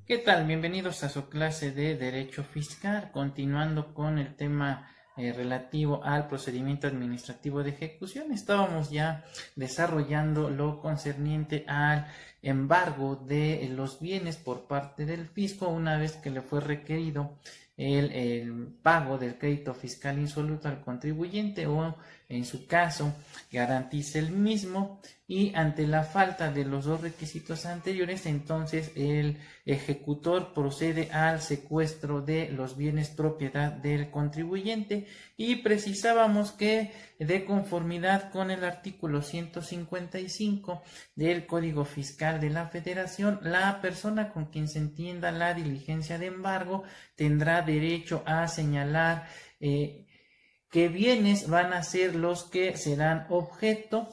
¿Qué tal? Bienvenidos a su clase de Derecho Fiscal, continuando con el tema relativo al procedimiento administrativo de ejecución. Estábamos ya desarrollando lo concerniente al embargo de los bienes por parte del fisco una vez que le fue requerido el pago del crédito fiscal insoluto al contribuyente o en su caso garantice el mismo, y ante la falta de los dos requisitos anteriores, entonces el ejecutor procede al secuestro de los bienes propiedad del contribuyente. Y precisábamos que, de conformidad con el artículo 155 del Código Fiscal de la Federación, la persona con quien se entienda la diligencia de embargo tendrá derecho a señalar qué bienes van a ser los que serán objeto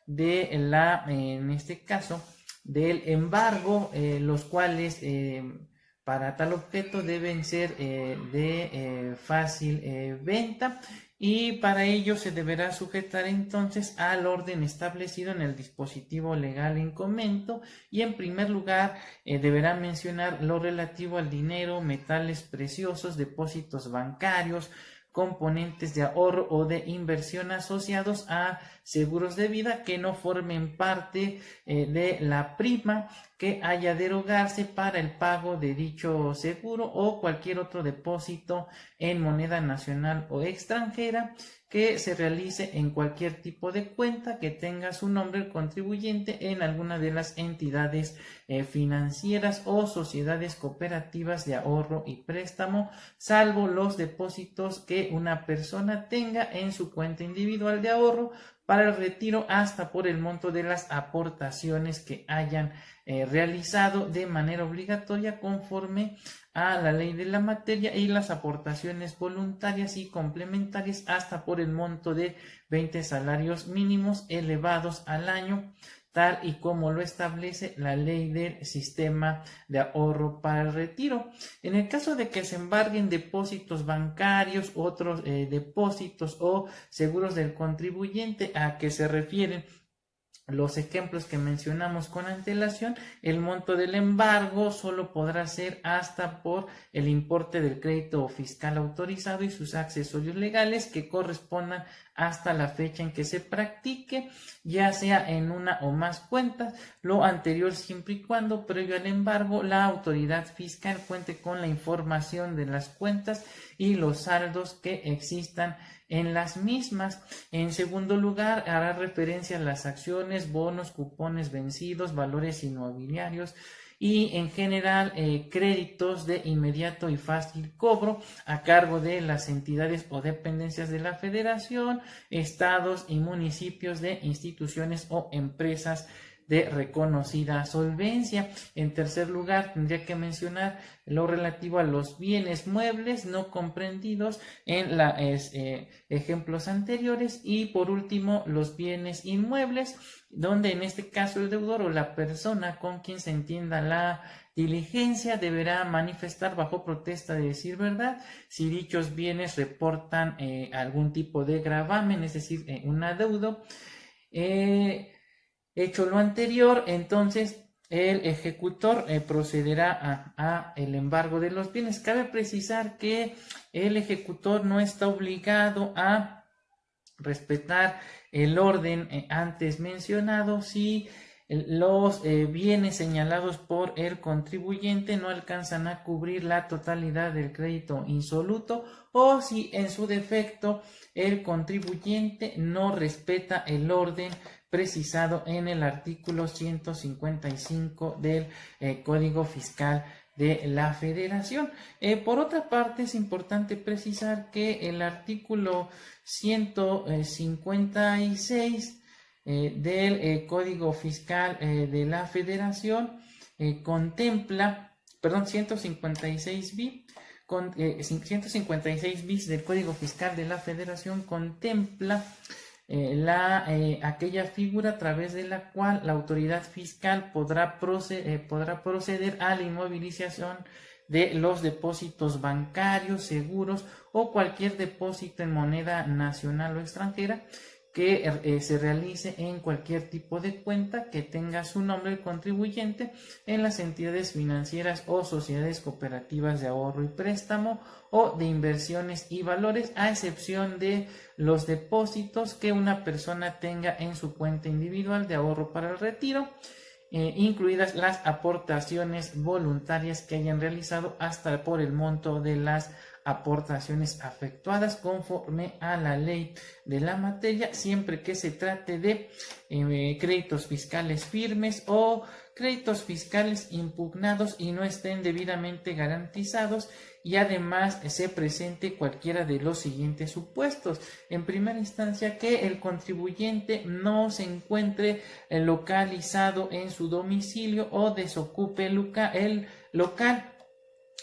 de en este caso, del embargo, los cuales para tal objeto deben ser de fácil venta, y para ello se deberá sujetar entonces al orden establecido en el dispositivo legal en comento, y en primer lugar deberá mencionar lo relativo al dinero, metales preciosos, depósitos bancarios, componentes de ahorro o de inversión asociados a seguros de vida que no formen parte de la prima que haya de erogarse para el pago de dicho seguro, o cualquier otro depósito en moneda nacional o extranjera que se realice en cualquier tipo de cuenta que tenga su nombre el contribuyente en alguna de las entidades financieras o sociedades cooperativas de ahorro y préstamo, salvo los depósitos que una persona tenga en su cuenta individual de ahorro para el retiro, hasta por el monto de las aportaciones que hayan realizado de manera obligatoria conforme a la ley de la materia, y las aportaciones voluntarias y complementarias hasta por el monto de 20 salarios mínimos elevados al año, tal y como lo establece la ley del sistema de ahorro para el retiro. En el caso de que se embarguen depósitos bancarios, otros depósitos o seguros del contribuyente a que se refieren los ejemplos que mencionamos con antelación, el monto del embargo solo podrá ser hasta por el importe del crédito fiscal autorizado y sus accesorios legales que correspondan hasta la fecha en que se practique, ya sea en una o más cuentas, lo anterior siempre y cuando, previo al embargo, la autoridad fiscal cuente con la información de las cuentas y los saldos que existan en las mismas. En segundo lugar, hará referencia a las acciones, bonos, cupones vencidos, valores inmobiliarios y en general créditos de inmediato y fácil cobro a cargo de las entidades o dependencias de la Federación, estados y municipios, de instituciones o empresas de reconocida solvencia. En tercer lugar, tendría que mencionar lo relativo a los bienes muebles no comprendidos en los ejemplos anteriores, y por último los bienes inmuebles, donde en este caso el deudor o la persona con quien se entienda la diligencia deberá manifestar bajo protesta de decir verdad si dichos bienes reportan algún tipo de gravamen, es decir, un adeudo. Hecho lo anterior, entonces el ejecutor procederá a el embargo de los bienes. Cabe precisar que el ejecutor no está obligado a respetar el orden antes mencionado si los bienes señalados por el contribuyente no alcanzan a cubrir la totalidad del crédito insoluto, o si en su defecto el contribuyente no respeta el orden precisado en el artículo 155 del Código Fiscal de la Federación. Por otra parte, es importante precisar que el artículo 156 del Código Fiscal de la Federación contempla, perdón, 156 bis del Código Fiscal de la Federación contempla aquella figura a través de la cual la autoridad fiscal podrá proceder a la inmovilización de los depósitos bancarios, seguros o cualquier depósito en moneda nacional o extranjera que se realice en cualquier tipo de cuenta que tenga su nombre el contribuyente en las entidades financieras o sociedades cooperativas de ahorro y préstamo o de inversiones y valores, a excepción de los depósitos que una persona tenga en su cuenta individual de ahorro para el retiro, incluidas las aportaciones voluntarias que hayan realizado hasta por el monto de las aportaciones efectuadas conforme a la ley de la materia, siempre que se trate de créditos fiscales firmes o créditos fiscales impugnados y no estén debidamente garantizados, y además se presente cualquiera de los siguientes supuestos. En primera instancia, que el contribuyente no se encuentre localizado en su domicilio o desocupe el local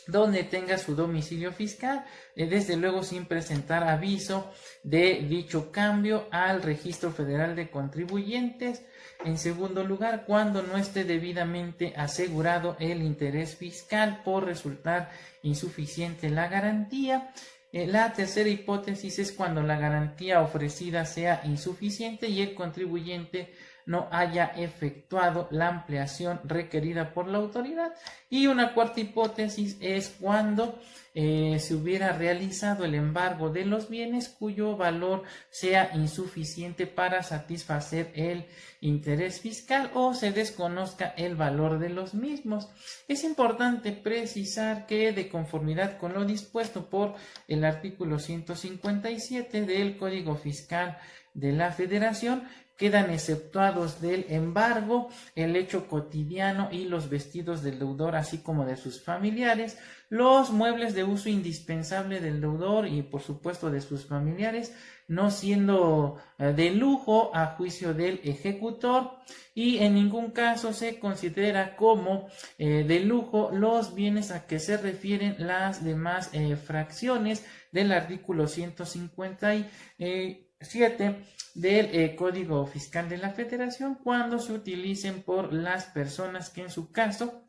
donde tenga su domicilio fiscal, desde luego sin presentar aviso de dicho cambio al Registro Federal de Contribuyentes. En segundo lugar, cuando no esté debidamente asegurado el interés fiscal por resultar insuficiente la garantía. La tercera hipótesis es cuando la garantía ofrecida sea insuficiente y el contribuyente no haya efectuado la ampliación requerida por la autoridad. Y una cuarta hipótesis es cuando se hubiera realizado el embargo de los bienes cuyo valor sea insuficiente para satisfacer el interés fiscal o se desconozca el valor de los mismos. Es importante precisar que, de conformidad con lo dispuesto por el artículo 157 del Código Fiscal de la Federación, quedan exceptuados del embargo el hecho cotidiano y los vestidos del deudor, así como de sus familiares, los muebles de uso indispensable del deudor y por supuesto de sus familiares, no siendo de lujo a juicio del ejecutor, y en ningún caso se considera como de lujo los bienes a que se refieren las demás fracciones del artículo 157 del Código Fiscal de la Federación, cuando se utilicen por las personas que en su caso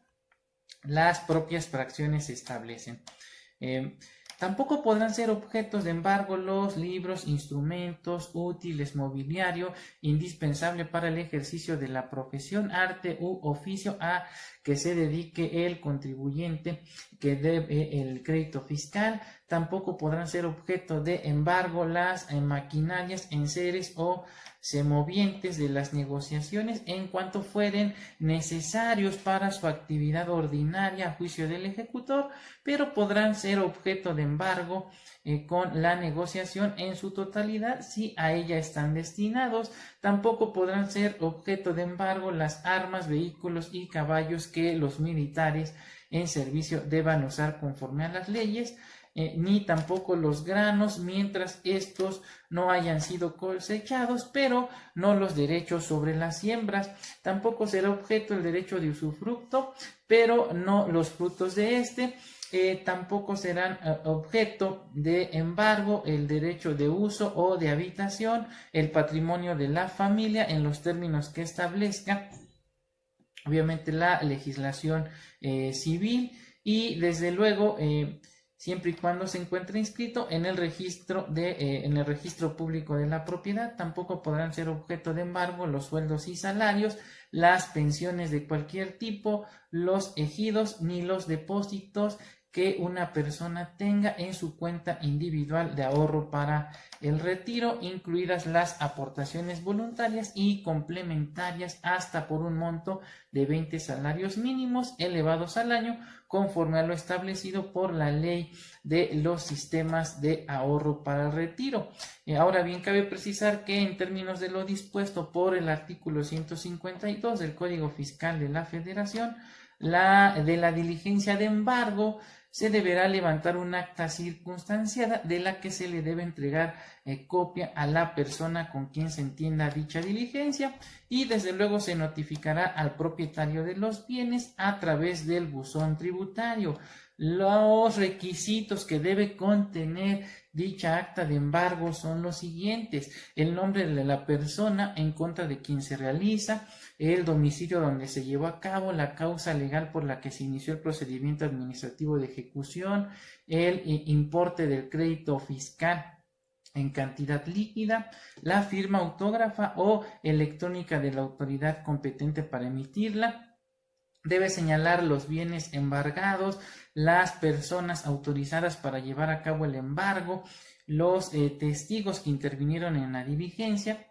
las propias fracciones establecen. Tampoco podrán ser objetos de embargo los libros, instrumentos, útiles, mobiliario indispensable para el ejercicio de la profesión, arte u oficio a que se dedique el contribuyente que debe el crédito fiscal. Tampoco podrán ser objeto de embargo las maquinarias, enseres o semovientes de las negociaciones en cuanto fueren necesarios para su actividad ordinaria a juicio del ejecutor, pero podrán ser objeto de embargo con la negociación en su totalidad si a ella están destinados. Tampoco podrán ser objeto de embargo las armas, vehículos y caballos que los militares en servicio deban usar conforme a las leyes, ni tampoco los granos mientras estos no hayan sido cosechados, pero no los derechos sobre las siembras. Tampoco será objeto el derecho de usufructo, pero no los frutos de este. Tampoco serán objeto de embargo el derecho de uso o de habitación, el patrimonio de la familia en los términos que establezca obviamente la legislación civil, y desde luego siempre y cuando se encuentre inscrito en el registro público de la propiedad. Tampoco podrán ser objeto de embargo los sueldos y salarios, las pensiones de cualquier tipo, los ejidos ni los depósitos que una persona tenga en su cuenta individual de ahorro para el retiro, incluidas las aportaciones voluntarias y complementarias hasta por un monto de 20 salarios mínimos elevados al año, conforme a lo establecido por la ley de los sistemas de ahorro para el retiro. Ahora bien, cabe precisar que en términos de lo dispuesto por el artículo 152 del Código Fiscal de la Federación, de la diligencia de embargo se deberá levantar un acta circunstanciada de la que se le debe entregar copia a la persona con quien se entienda dicha diligencia, y desde luego se notificará al propietario de los bienes a través del buzón tributario. Los requisitos que debe contener dicha acta de embargo son los siguientes: el nombre de la persona en contra de quien se realiza, el domicilio donde se llevó a cabo, la causa legal por la que se inició el procedimiento administrativo de ejecución, el importe del crédito fiscal en cantidad líquida, la firma autógrafa o electrónica de la autoridad competente para emitirla. Debe señalar los bienes embargados, las personas autorizadas para llevar a cabo el embargo, los testigos que intervinieron en la diligencia.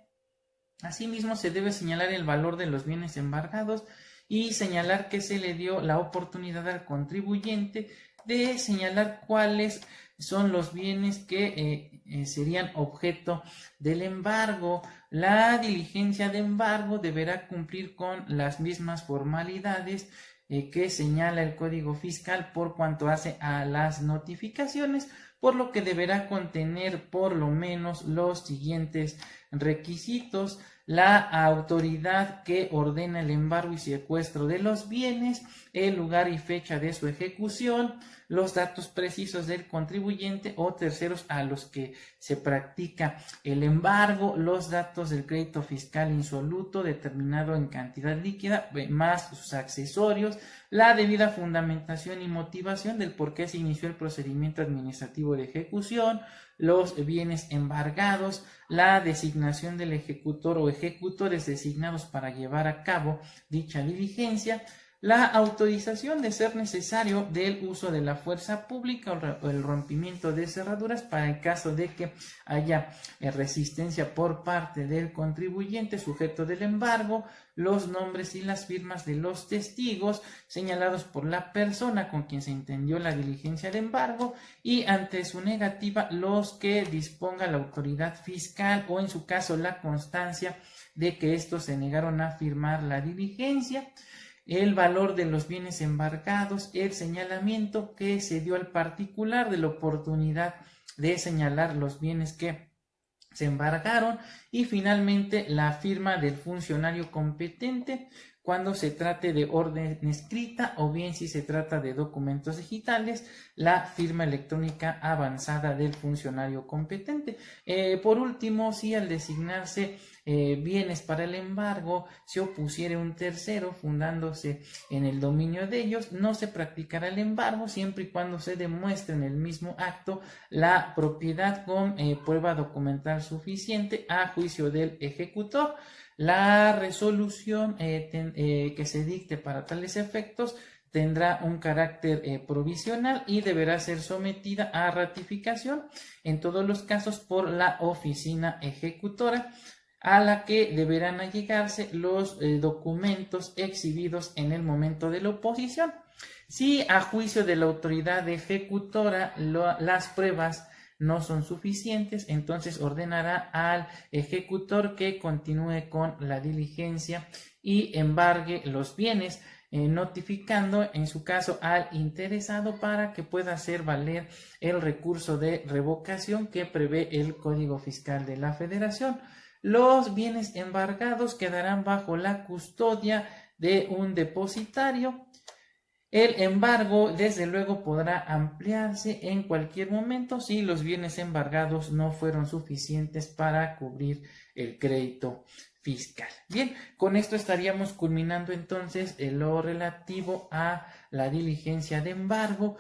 Asimismo, se debe señalar el valor de los bienes embargados y señalar que se le dio la oportunidad al contribuyente de señalar cuáles son los bienes que serían objeto del embargo. La diligencia de embargo deberá cumplir con las mismas formalidades que señala el Código Fiscal por cuanto hace a las notificaciones, por lo que deberá contener por lo menos los siguientes requisitos: la autoridad que ordena el embargo y secuestro de los bienes, el lugar y fecha de su ejecución, los datos precisos del contribuyente o terceros a los que se practica el embargo, los datos del crédito fiscal insoluto determinado en cantidad líquida, más sus accesorios, la debida fundamentación y motivación del por qué se inició el procedimiento administrativo de ejecución, los bienes embargados, la designación del ejecutor o ejecutores designados para llevar a cabo dicha diligencia, la autorización de ser necesario del uso de la fuerza pública o el rompimiento de cerraduras para el caso de que haya resistencia por parte del contribuyente sujeto del embargo, los nombres y las firmas de los testigos señalados por la persona con quien se entendió la diligencia de embargo y, ante su negativa, los que disponga la autoridad fiscal o, en su caso, la constancia de que estos se negaron a firmar la diligencia, el valor de los bienes embargados, el señalamiento que se dio al particular de la oportunidad de señalar los bienes que se embargaron y, finalmente, la firma del funcionario competente cuando se trate de orden escrita o bien si se trata de documentos digitales, la firma electrónica avanzada del funcionario competente. Por último, si al designarse bienes para el embargo se opusiere un tercero fundándose en el dominio de ellos, no se practicará el embargo siempre y cuando se demuestre en el mismo acto la propiedad con prueba documental suficiente a juicio del ejecutor. La resolución que se dicte para tales efectos tendrá un carácter provisional y deberá ser sometida a ratificación en todos los casos por la oficina ejecutora, a la que deberán allegarse los documentos exhibidos en el momento de la oposición. Si a juicio de la autoridad ejecutora las pruebas no son suficientes, entonces ordenará al ejecutor que continúe con la diligencia y embargue los bienes, notificando en su caso al interesado para que pueda hacer valer el recurso de revocación que prevé el Código Fiscal de la Federación. Los bienes embargados quedarán bajo la custodia de un depositario. El embargo, desde luego, podrá ampliarse en cualquier momento si los bienes embargados no fueron suficientes para cubrir el crédito fiscal. Bien, con esto estaríamos culminando entonces lo relativo a la diligencia de embargo.